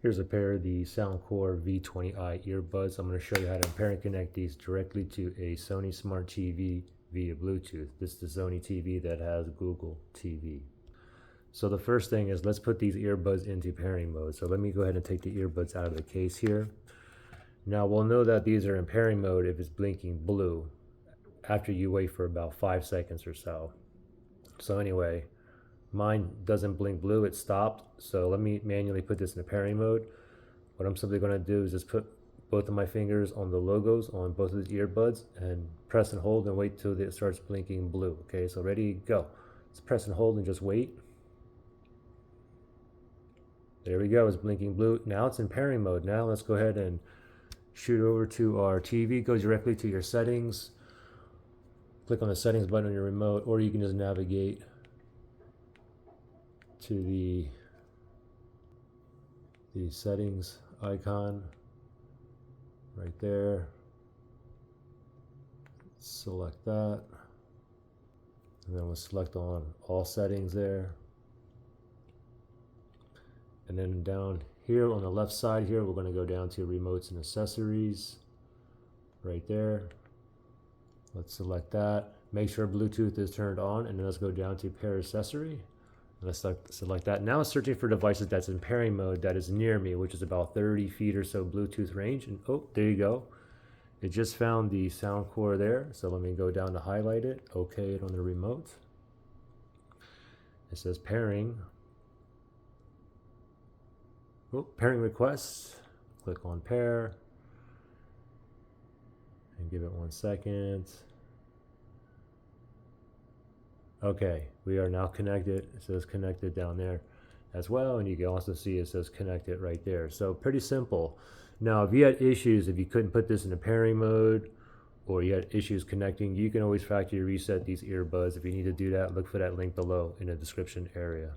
Here's a pair of the Soundcore V20i earbuds. I'm going to show you how to pair and connect these directly to a Sony Smart TV via Bluetooth. This is the Sony TV that has Google TV. So the first thing is, let's put these earbuds into pairing mode. So let me go ahead and take the earbuds out of the case here. Now we'll know that these are in pairing mode if it's blinking blue after you wait for about 5 seconds or so. So anyway, mine doesn't blink blue, it stopped. So let me manually put this in a pairing mode. What I'm simply going to do is just put both of my fingers on the logos on both of the earbuds and press and hold and wait till it starts blinking blue. Okay, so ready, go. Let's press and hold and just wait. There we go, it's blinking blue. Now it's in pairing mode. Now let's go ahead and shoot over to our TV. Go directly to your settings. Click on the settings button on your remote, or you can just navigate to the settings icon right there. Select that, and then we'll select on all settings there. And then down here on the left side here, we're going to go down to remotes and accessories right there. Let's select that. Make sure Bluetooth is turned on, and then let's go down to pair accessory. Let's select that. Now it's searching for devices that's in pairing mode that is near me, which is about 30 feet or so Bluetooth range. And oh, there you go. It just found the Soundcore there. So let me go down to highlight it, okay it on the remote. It says pairing. Oh, pairing requests. Click on pair. And give it 1 second. Okay, we are now connected. It says connected down there as well, and you can also see it says connected right there. So pretty simple. Now, if you had issues, if you couldn't put this in a pairing mode, or you had issues connecting, you can always factory reset these earbuds. If you need to do that, look for that link below in the description area.